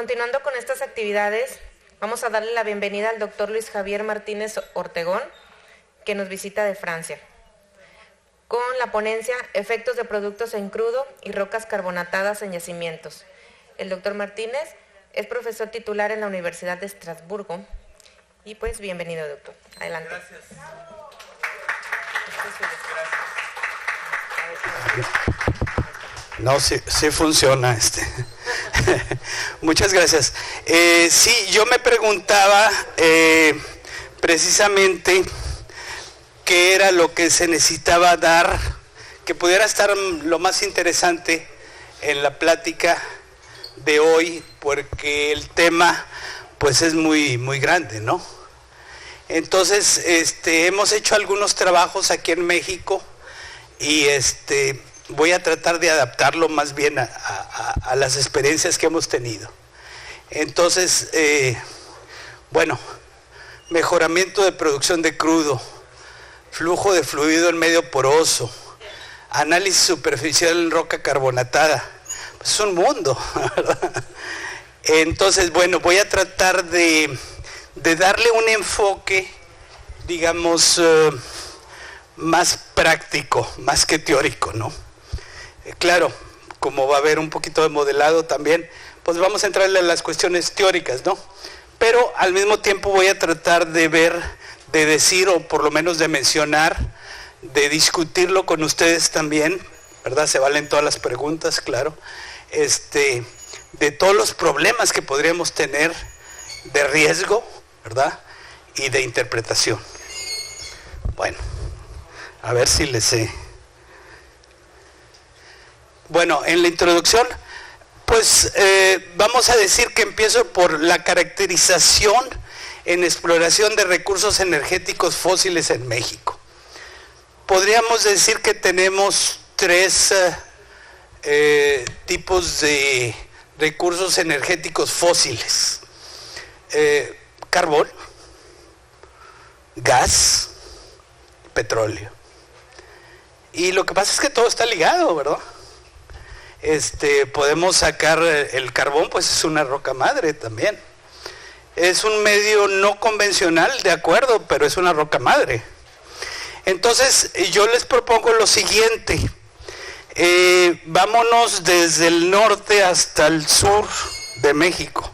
Continuando con estas actividades, vamos a darle la bienvenida al doctor Luis Javier Martínez Ortegón, que nos visita de Francia, con la ponencia Efectos de productos en crudo y rocas carbonatadas en yacimientos. El doctor Martínez es profesor titular en la Universidad de Estrasburgo. Y pues, bienvenido, doctor. Adelante. Gracias. No, sí funciona Muchas gracias. Sí, yo me preguntaba precisamente qué era lo que se necesitaba dar, que pudiera estar lo más interesante en la plática de hoy, porque el tema pues es muy grande, ¿no? Entonces, hemos hecho algunos trabajos aquí en México y voy a tratar de adaptarlo más bien a las experiencias que hemos tenido. Entonces, bueno, mejoramiento de producción de crudo, flujo de fluido en medio poroso, análisis superficial en roca carbonatada. Pues es un mundo, ¿verdad? Entonces, bueno, voy a tratar de darle un enfoque, digamos, más práctico, más que teórico, ¿no? Claro, como va a haber un poquito de modelado también, pues vamos a entrarle a las cuestiones teóricas, ¿no? Pero al mismo tiempo voy a tratar de ver, de decir, o por lo menos de mencionar, de discutirlo con ustedes también, ¿verdad? Se valen todas las preguntas, claro, de todos los problemas que podríamos tener de riesgo, ¿verdad? Y de interpretación. Bueno, a ver si les sé. Bueno, en la introducción, pues vamos a decir que empiezo por la caracterización en exploración de recursos energéticos fósiles en México. Podríamos decir que tenemos tres tipos de recursos energéticos fósiles. Carbón, gas, petróleo. Y lo que pasa es que todo está ligado, ¿verdad? Podemos sacar el carbón, pues es una roca madre también. Es un medio no convencional, de acuerdo, pero es una roca madre. Entonces, yo les propongo lo siguiente. Vámonos desde el norte hasta el sur de México.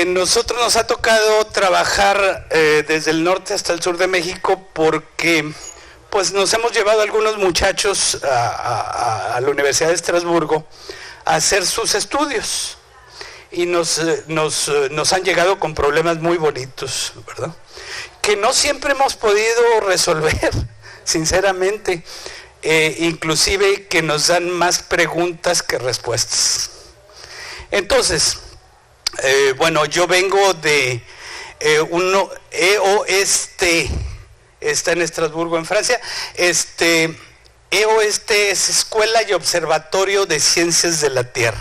Nosotros nos ha tocado trabajar desde el norte hasta el sur de México porque pues nos hemos llevado algunos muchachos a la Universidad de Estrasburgo a hacer sus estudios y nos han llegado con problemas muy bonitos, ¿verdad? Que no siempre hemos podido resolver, sinceramente, inclusive que nos dan más preguntas que respuestas. Entonces, bueno, yo vengo de EOST, está en Estrasburgo, en Francia. EOST es Escuela y Observatorio de Ciencias de la Tierra.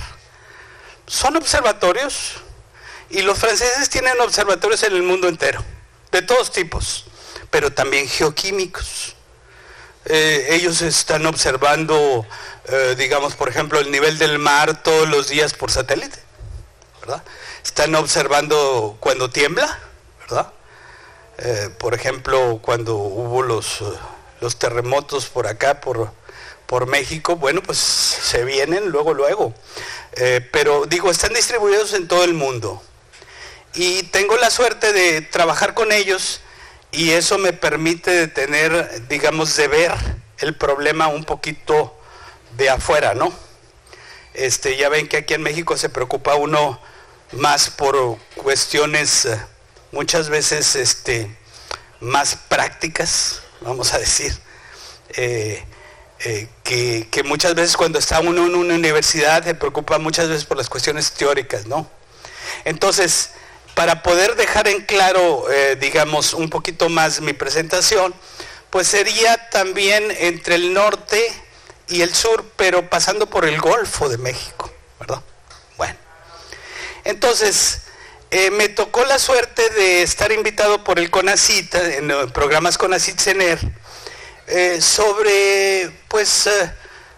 Son observatorios y los franceses tienen observatorios en el mundo entero, de todos tipos, pero también geoquímicos. Ellos están observando, digamos, por ejemplo, el nivel del mar todos los días por satélite, ¿verdad? Están observando cuando tiembla, ¿verdad? Por ejemplo, cuando hubo los terremotos por acá, por México, bueno, pues se vienen luego. Pero digo, están distribuidos en todo el mundo. Y tengo la suerte de trabajar con ellos y eso me permite tener, digamos, de ver el problema un poquito de afuera, ¿no? Ya ven que aquí en México se preocupa uno más por cuestiones muchas veces más prácticas, vamos a decir, que muchas veces cuando está uno en una universidad se preocupa muchas veces por las cuestiones teóricas, ¿no? Entonces, para poder dejar en claro, digamos, un poquito más mi presentación, pues sería también entre el norte y el sur, pero pasando por el Golfo de México, ¿verdad? Bueno, entonces, me tocó la suerte de estar invitado por el CONACYT, en programas CONACYT-CENER, sobre, pues,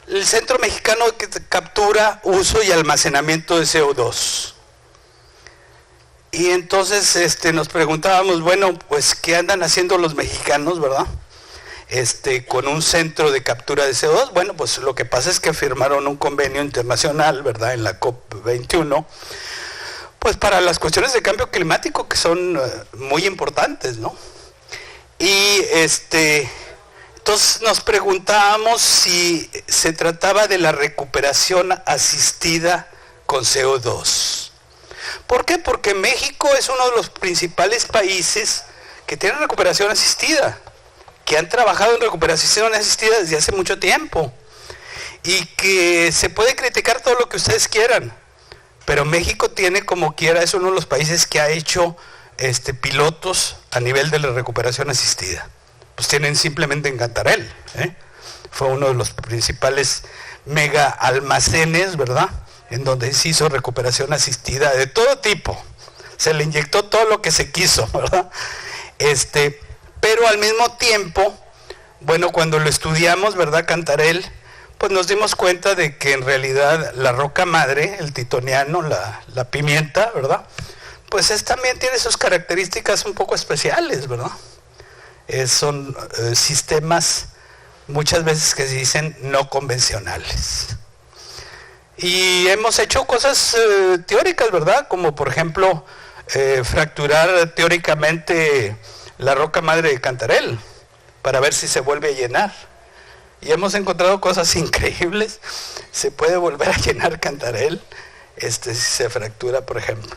el Centro Mexicano de Captura, Uso y Almacenamiento de CO2. Y entonces nos preguntábamos, bueno, pues ¿qué andan haciendo los mexicanos, verdad? Con un centro de captura de CO2. Bueno, pues lo que pasa es que firmaron un convenio internacional, ¿verdad?, en la COP21, pues para las cuestiones de cambio climático que son muy importantes, ¿no? Y entonces nos preguntábamos si se trataba de la recuperación asistida con CO2. ¿Por qué? Porque México es uno de los principales países que tiene recuperación asistida, que han trabajado en recuperación asistida desde hace mucho tiempo, y que se puede criticar todo lo que ustedes quieran, pero México tiene, como quiera, es uno de los países que ha hecho pilotos a nivel de la recuperación asistida. Pues tienen simplemente en Cantarell, fue uno de los principales mega almacenes, ¿verdad?, en donde se hizo recuperación asistida de todo tipo. Se le inyectó todo lo que se quiso, ¿verdad? Pero al mismo tiempo, bueno, cuando lo estudiamos, ¿verdad?, Cantarell, pues nos dimos cuenta de que en realidad la roca madre, el titoniano, la pimienta, ¿verdad?, pues también tiene sus características un poco especiales, ¿verdad? Son sistemas muchas veces que se dicen no convencionales. Y hemos hecho cosas teóricas, ¿verdad?, como por ejemplo fracturar teóricamente la roca madre de Cantarell para ver si se vuelve a llenar. Y hemos encontrado cosas increíbles. Se puede volver a llenar Cantarell si se fractura, por ejemplo.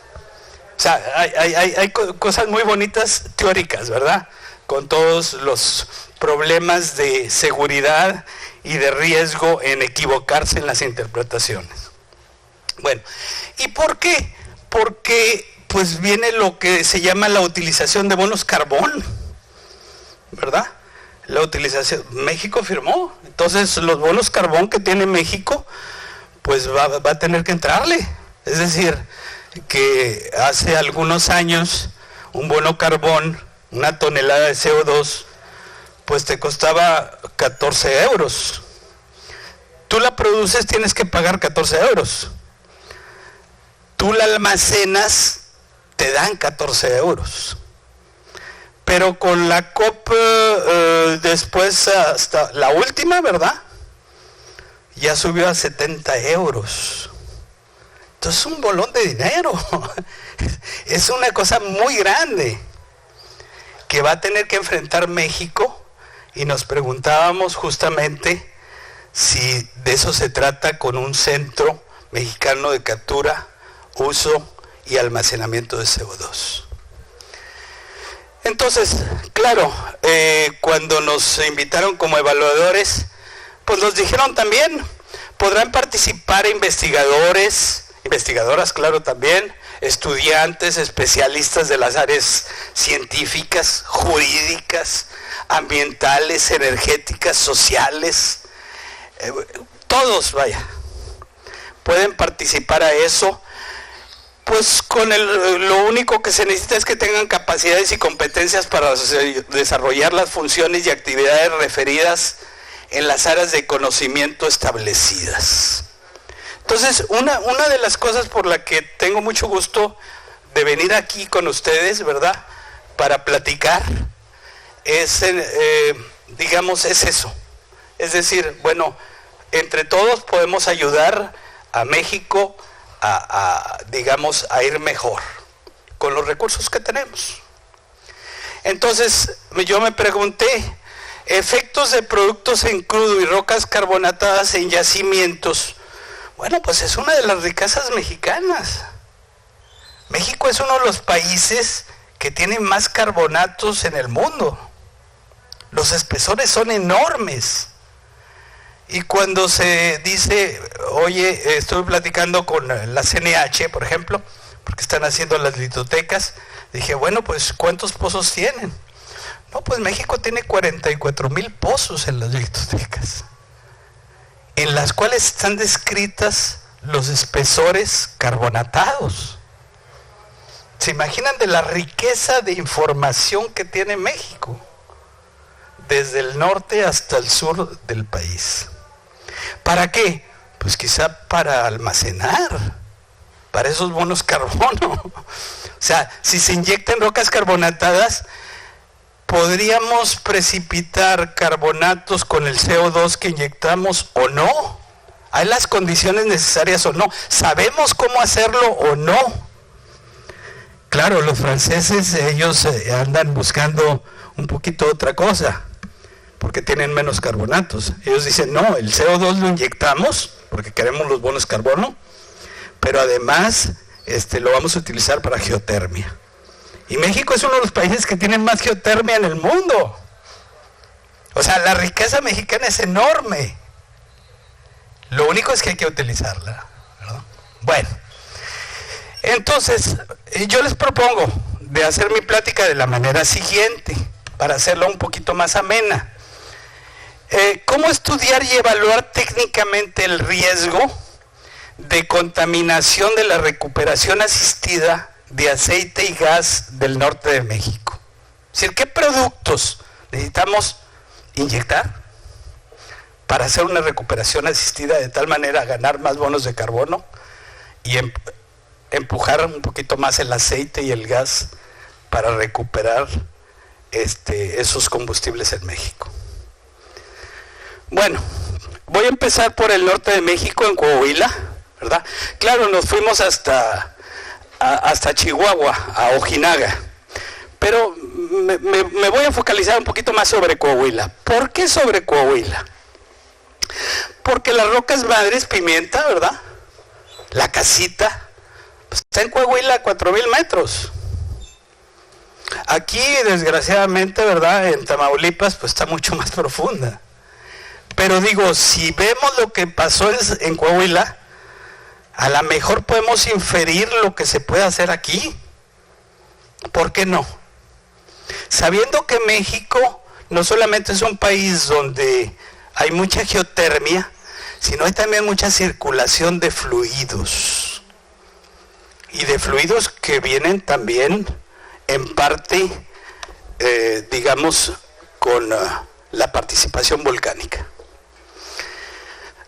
O sea, hay cosas muy bonitas teóricas, ¿verdad?, con todos los problemas de seguridad y de riesgo en equivocarse en las interpretaciones. Bueno, ¿y por qué? Porque pues viene lo que se llama la utilización de bonos carbón, ¿verdad? La utilización, México firmó, entonces los bonos carbón que tiene México, pues va a tener que entrarle. Es decir, que hace algunos años un bono carbón, una tonelada de CO2, pues te costaba 14 euros. Tú la produces, tienes que pagar 14 euros. Tú la almacenas, te dan 14 euros. Pero con la COP, después hasta la última, ¿verdad?, ya subió a 70 euros. Entonces es un bolón de dinero. Es una cosa muy grande que va a tener que enfrentar México, y nos preguntábamos justamente si de eso se trata con un centro mexicano de captura, uso y almacenamiento de CO2. Entonces, claro, cuando nos invitaron como evaluadores, pues nos dijeron también, podrán participar investigadores, investigadoras, claro, también, estudiantes, especialistas de las áreas científicas, jurídicas, ambientales, energéticas, sociales, todos, vaya, pueden participar a eso. Pues lo único que se necesita es que tengan capacidades y competencias para desarrollar las funciones y actividades referidas en las áreas de conocimiento establecidas. Entonces, una de las cosas por la que tengo mucho gusto de venir aquí con ustedes, ¿verdad?, para platicar, es eso. Es decir, bueno, entre todos podemos ayudar a México a ir mejor con los recursos que tenemos. Entonces yo me pregunté, efectos de productos en crudo y rocas carbonatadas en yacimientos. Bueno, pues es una de las riquezas mexicanas. México es uno de los países que tiene más carbonatos en el mundo. Los espesores son enormes. Y cuando se dice, oye, estoy platicando con la CNH, por ejemplo, porque están haciendo las litotecas, dije, bueno, pues ¿cuántos pozos tienen? No, pues México tiene 44,000 pozos en las litotecas, en las cuales están descritas los espesores carbonatados. ¿Se imaginan de la riqueza de información que tiene México? Desde el norte hasta el sur del país. ¿Para qué? Pues quizá para almacenar, para esos bonos carbono. O sea, si se inyectan rocas carbonatadas, ¿podríamos precipitar carbonatos con el CO2 que inyectamos o no? ¿Hay las condiciones necesarias o no? ¿Sabemos cómo hacerlo o no? Claro, los franceses, ellos andan buscando un poquito otra cosa, porque tienen menos carbonatos. Ellos dicen, no, el CO2 lo inyectamos, porque queremos los bonos carbono, pero además lo vamos a utilizar para geotermia. Y México es uno de los países que tienen más geotermia en el mundo. O sea, la riqueza mexicana es enorme. Lo único es que hay que utilizarla, ¿verdad? Bueno, entonces, yo les propongo de hacer mi plática de la manera siguiente, para hacerla un poquito más amena. ¿Cómo estudiar y evaluar técnicamente el riesgo de contaminación de la recuperación asistida de aceite y gas del norte de México? Es decir, ¿qué productos necesitamos inyectar para hacer una recuperación asistida de tal manera a ganar más bonos de carbono y empujar un poquito más el aceite y el gas para recuperar esos combustibles en México? Bueno, voy a empezar por el norte de México, en Coahuila, ¿verdad? Claro, nos fuimos hasta Chihuahua, a Ojinaga, pero me voy a focalizar un poquito más sobre Coahuila. ¿Por qué sobre Coahuila? Porque las rocas madres, Pimienta, ¿verdad? La Casita, pues está en Coahuila a 4,000 metros. Aquí, desgraciadamente, ¿verdad? En Tamaulipas, pues está mucho más profunda. Pero digo, si vemos lo que pasó en Coahuila, a lo mejor podemos inferir lo que se puede hacer aquí. ¿Por qué no? Sabiendo que México no solamente es un país donde hay mucha geotermia, sino hay también mucha circulación de fluidos. Y de fluidos que vienen también en parte, digamos, con la participación volcánica.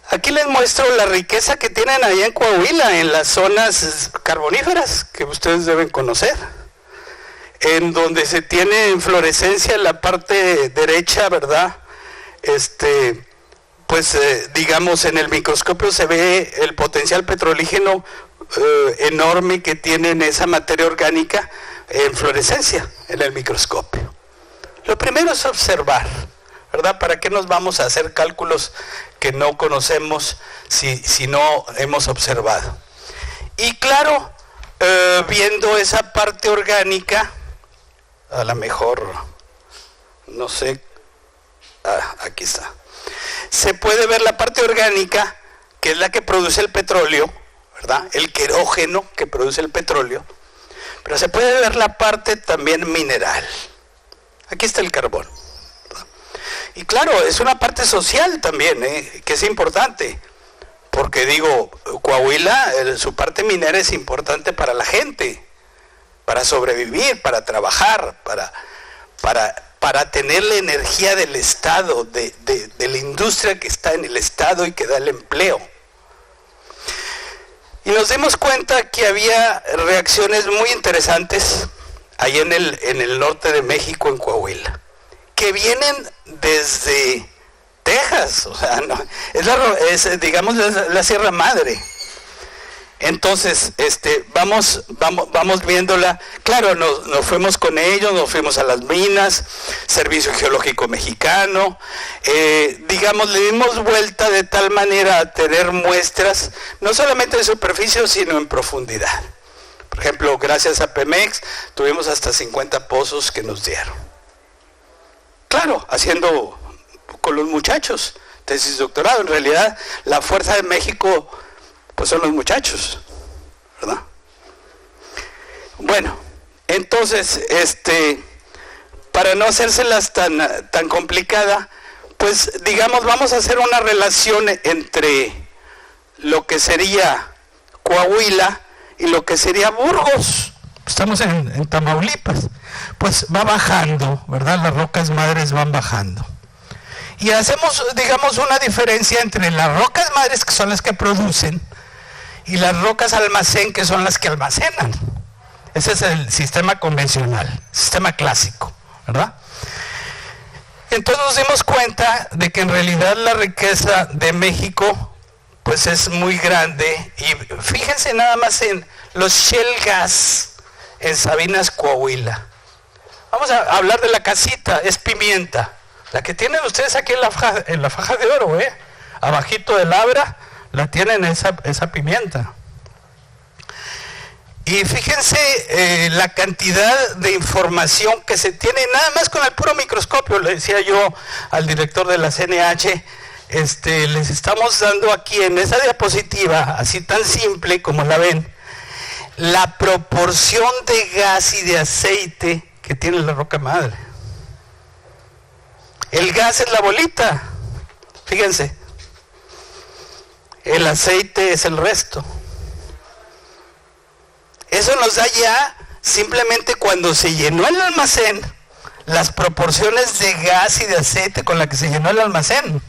Aquí les muestro la riqueza que tienen allá en Coahuila, en las zonas carboníferas que ustedes deben conocer, en donde se tiene inflorescencia en la parte derecha, ¿verdad? Digamos, en el microscopio se ve el potencial petrolígeno enorme que tiene en esa materia orgánica en fluorescencia en el microscopio. Lo primero es observar, ¿verdad? ¿Para qué nos vamos a hacer cálculos que no conocemos si no hemos observado? Y claro, viendo esa parte orgánica, a lo mejor, no sé, aquí está. Se puede ver la parte orgánica, que es la que produce el petróleo, ¿verdad? El querógeno que produce el petróleo, pero se puede ver la parte también mineral. Aquí está el carbón. Y claro, es una parte social también, que es importante, porque digo, Coahuila, su parte minera es importante para la gente, para sobrevivir, para trabajar, para tener la energía del Estado, de la industria que está en el Estado y que da el empleo. Y nos dimos cuenta que había reacciones muy interesantes ahí en el norte de México, en Coahuila, que vienen desde Texas, o sea, no, digamos la Sierra Madre. Entonces, vamos viéndola. Claro, nos fuimos con ellos, nos fuimos a las minas, Servicio Geológico Mexicano, digamos, le dimos vuelta de tal manera a tener muestras, no solamente de superficie, sino en profundidad. Por ejemplo, gracias a Pemex, tuvimos hasta 50 pozos que nos dieron. Claro, haciendo con los muchachos, tesis doctorado. En realidad, la fuerza de México, pues son los muchachos, ¿verdad? Bueno, entonces, para no hacérselas tan complicada, pues digamos, vamos a hacer una relación entre lo que sería Coahuila y lo que sería Burgos. Estamos en Tamaulipas. Pues va bajando, ¿verdad? Las rocas madres van bajando. y hacemos, digamos, una diferencia entre las rocas madres, que son las que producen, y las rocas almacén, que son las que almacenan. Ese es el sistema convencional, sistema clásico, ¿verdad? Entonces nos dimos cuenta de que en realidad la riqueza de México pues es muy grande, y fíjense nada más en los shale gas en Sabinas, Coahuila. Vamos a hablar de la casita, es pimienta, la que tienen ustedes aquí en la faja de oro, abajito del Abra, la tienen esa pimienta. Y fíjense la cantidad de información que se tiene nada más con el puro microscopio. Le decía yo al director de la CNH, les estamos dando aquí en esa diapositiva, así tan simple como la ven, la proporción de gas y de aceite que tiene la roca madre. El gas es la bolita, fíjense, el aceite es el resto. Eso nos da ya simplemente cuando se llenó el almacén, las proporciones de gas y de aceite con la que se llenó el almacén.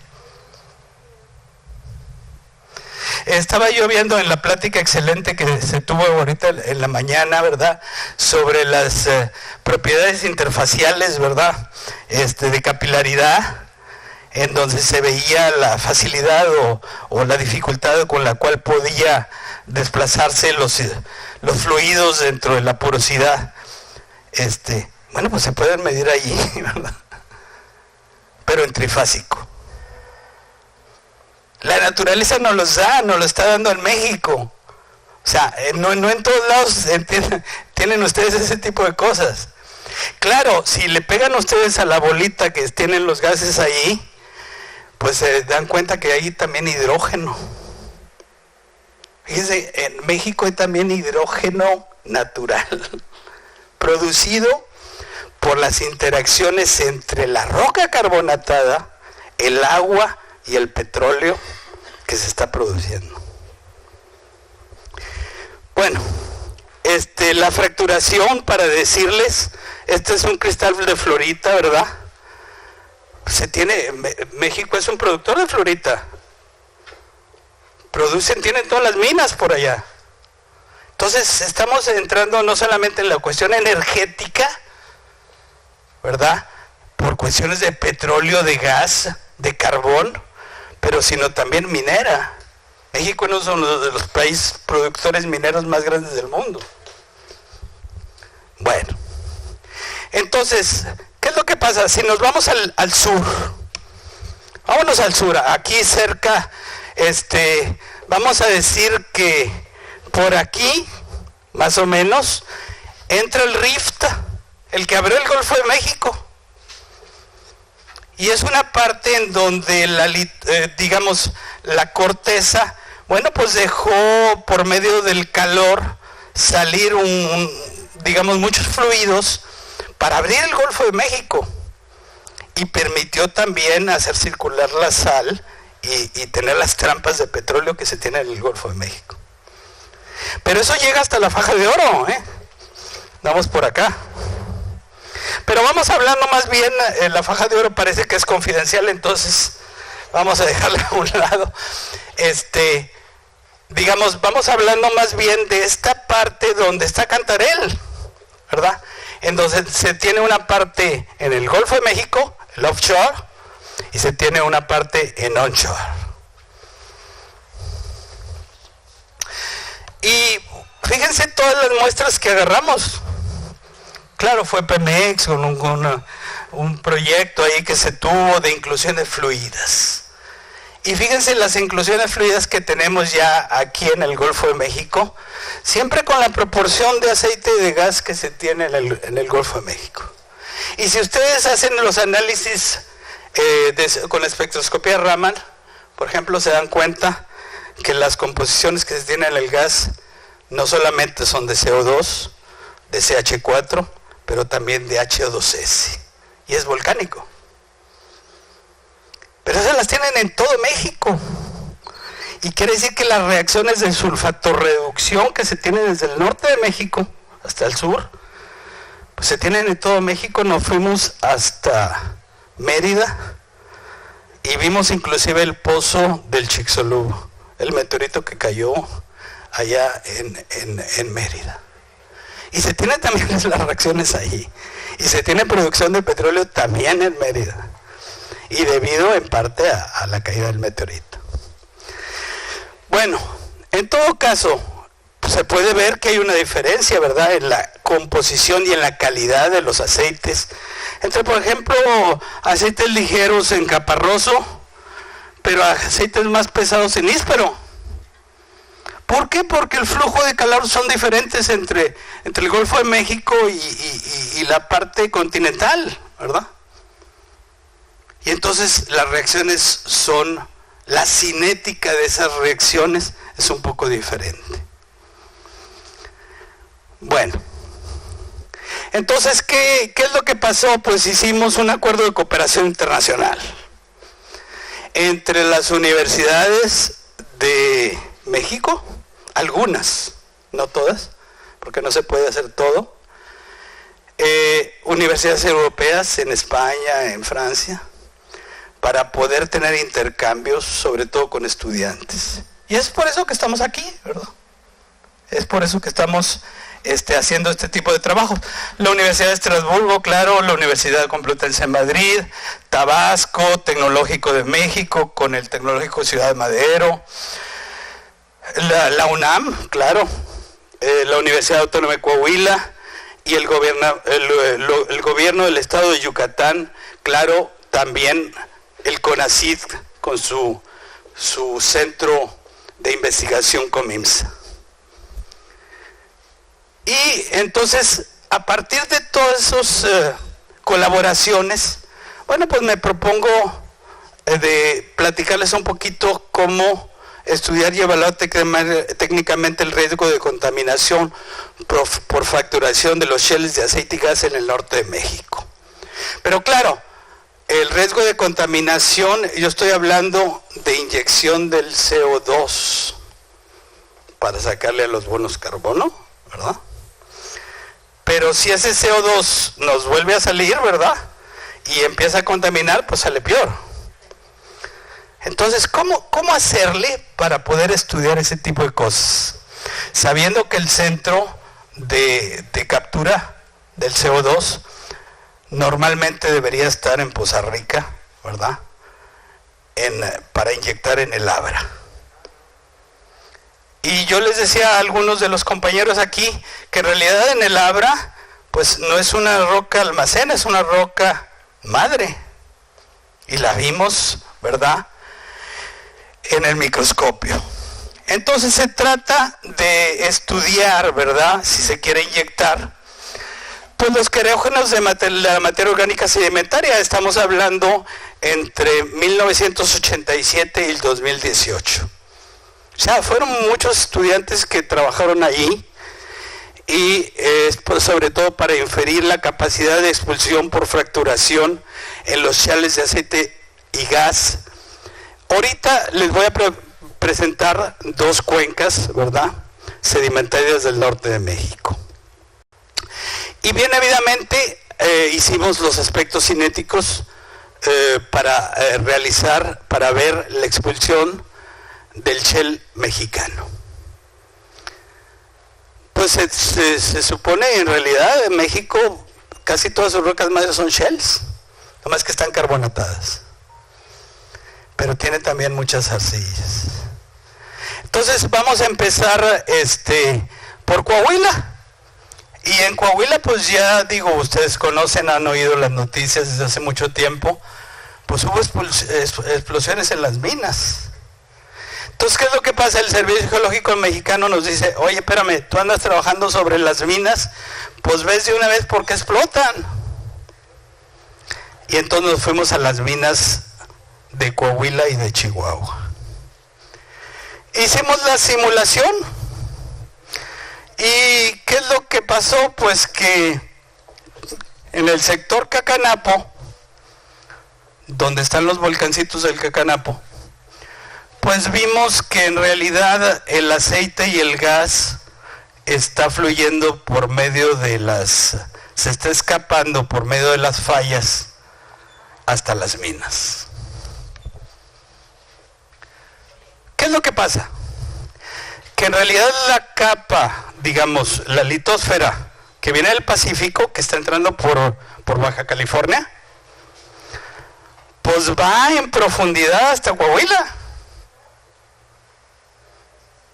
Estaba yo viendo en la plática excelente que se tuvo ahorita en la mañana, ¿verdad?, sobre las propiedades interfaciales, ¿verdad?, de capilaridad, en donde se veía la facilidad o la dificultad con la cual podía desplazarse los fluidos dentro de la porosidad. Bueno, pues se pueden medir allí, ¿verdad?, pero en trifásico. La naturaleza nos los da, nos lo está dando en México. O sea, no en todos lados tienen ustedes ese tipo de cosas. Claro, si le pegan ustedes a la bolita que tienen los gases ahí, pues se dan cuenta que hay también hidrógeno. Fíjense, en México hay también hidrógeno natural, producido por las interacciones entre la roca carbonatada, el agua y el petróleo que se está produciendo. Bueno, la fracturación, para decirles, este es un cristal de fluorita, ¿verdad? México es un productor de fluorita. Tienen todas las minas por allá. Entonces estamos entrando no solamente en la cuestión energética, ¿verdad?, por cuestiones de petróleo, de gas, de carbón, pero sino también minera. México es uno de los países productores mineros más grandes del mundo. Bueno, entonces, ¿qué es lo que pasa? Si nos vamos al sur, vámonos al sur, aquí cerca, vamos a decir que por aquí, más o menos, entra el Rift, el que abrió el Golfo de México. Y es una parte en donde la corteza, bueno, pues dejó por medio del calor salir muchos fluidos para abrir el Golfo de México, y permitió también hacer circular la sal y tener las trampas de petróleo que se tienen en el Golfo de México. Pero eso llega hasta la faja de oro, Vamos por acá. Pero vamos hablando más bien, la faja de oro parece que es confidencial, entonces vamos a dejarla a un lado. Vamos hablando más bien de esta parte donde está Cantarell, ¿verdad? Entonces se tiene una parte en el Golfo de México, el offshore, y se tiene una parte en onshore. Y fíjense todas las muestras que agarramos. Claro, fue Pemex con un proyecto ahí que se tuvo de inclusión de fluidas. Y fíjense las inclusiones fluidas que tenemos ya aquí en el Golfo de México, siempre con la proporción de aceite y de gas que se tiene en el Golfo de México. Y si ustedes hacen los análisis con espectroscopía Raman, por ejemplo, se dan cuenta que las composiciones que se tienen en el gas no solamente son de CO2, de CH4, pero también de HO2S, y es volcánico. Pero esas las tienen en todo México, y quiere decir que las reacciones de sulfatorreducción que se tienen desde el norte de México hasta el sur, pues se tienen en todo México. Nos fuimos hasta Mérida, y vimos inclusive el pozo del Chicxulub, el meteorito que cayó allá en Mérida. Y se tienen también las reacciones ahí, y se tiene producción de petróleo también en Mérida, y debido en parte a la caída del meteorito. Bueno, en todo caso, se puede ver que hay una diferencia, ¿verdad?, en la composición y en la calidad de los aceites, entre, por ejemplo, aceites ligeros en Caparroso, pero aceites más pesados en Níspero. ¿Por qué? Porque el flujo de calor son diferentes entre el Golfo de México y la parte continental, ¿verdad? Y entonces las reacciones son, la cinética de esas reacciones es un poco diferente. Bueno, entonces, ¿qué es lo que pasó? Pues hicimos un acuerdo de cooperación internacional entre las universidades de México, algunas, no todas, porque no se puede hacer todo, universidades europeas en España, en Francia, para poder tener intercambios, sobre todo con estudiantes. Y es por eso que estamos aquí, ¿verdad? Es por eso que estamos haciendo este tipo de trabajos. La Universidad de Estrasburgo, claro, la Universidad Complutense de Madrid, Tabasco, Tecnológico de México, con el Tecnológico de Ciudad de Madero, la UNAM, claro, la Universidad Autónoma de Coahuila y el gobierno del estado de Yucatán, claro, también el CONACYT con su centro de investigación COMIMSA. Y entonces, a partir de todas esas colaboraciones, bueno, pues me propongo de platicarles un poquito cómo estudiar y evaluar técnicamente el riesgo de contaminación por fracturación de los shales de aceite y gas en el norte de México. Pero claro, el riesgo de contaminación, yo estoy hablando de inyección del CO2 para sacarle a los bonos carbono, ¿verdad? Pero si ese CO2 nos vuelve a salir, ¿verdad?, y empieza a contaminar, pues sale peor. Entonces, ¿cómo hacerle para poder estudiar ese tipo de cosas? Sabiendo que el centro de captura del CO2 normalmente debería estar en Poza Rica, ¿verdad?, para inyectar en el Abra. Y yo les decía a algunos de los compañeros aquí que en realidad en el Abra pues no es una roca almacén, es una roca madre. Y la vimos, ¿verdad?, en el microscopio. Entonces se trata de estudiar, ¿verdad?, si se quiere inyectar, pues los querógenos de la materia orgánica sedimentaria. Estamos hablando entre 1987 y el 2018. O sea, fueron muchos estudiantes que trabajaron ahí y pues, sobre todo para inferir la capacidad de expulsión por fracturación en los shales de aceite y gas. Ahorita les voy a presentar dos cuencas, ¿verdad?, sedimentarias del norte de México. Y bien, evidentemente hicimos los aspectos cinéticos para ver la expulsión del shale mexicano. Pues se supone en realidad en México casi todas sus rocas madres son shales, nomás que están carbonatadas, pero tiene también muchas arcillas. Entonces vamos a empezar por Coahuila. Y en Coahuila, pues ya digo, ustedes conocen, han oído las noticias desde hace mucho tiempo, pues hubo explosiones en las minas. Entonces, ¿qué es lo que pasa? El Servicio Geológico Mexicano nos dice, oye, espérame, tú andas trabajando sobre las minas, pues ves de una vez por qué explotan. Y entonces nos fuimos a las minas de Coahuila y de Chihuahua. Hicimos la simulación. ¿Y qué es lo que pasó? Pues que en el sector Cacanapo, donde están los volcancitos del Cacanapo, pues vimos que en realidad el aceite y el gas está fluyendo por medio de se está escapando por medio de las fallas hasta las minas. ¿Qué es lo que pasa? Que en realidad la capa, digamos, la litosfera que viene del Pacífico, que está entrando por Baja California, pues va en profundidad hasta Coahuila.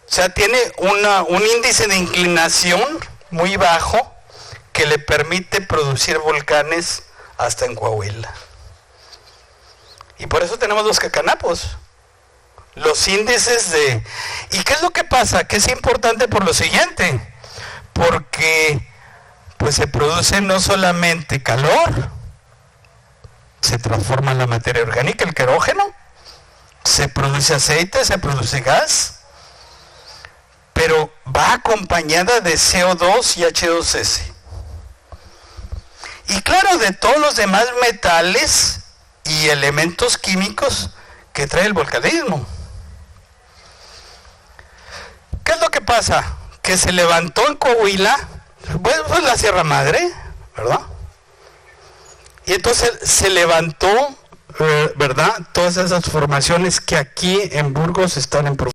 O sea, tiene un índice de inclinación muy bajo que le permite producir volcanes hasta en Coahuila. Y por eso tenemos los cacanapos. Los índices de... ¿Y qué es lo que pasa? Que es importante por lo siguiente. Porque pues se produce no solamente calor, se transforma en la materia orgánica, el querógeno, se produce aceite, se produce gas, pero va acompañada de CO2 y H2S. Y claro, de todos los demás metales y elementos químicos que trae el volcanismo. ¿Qué es lo que pasa? Que se levantó en Coahuila, pues la Sierra Madre, ¿verdad? Y entonces se levantó, ¿verdad? Todas esas formaciones que aquí en Burgos están en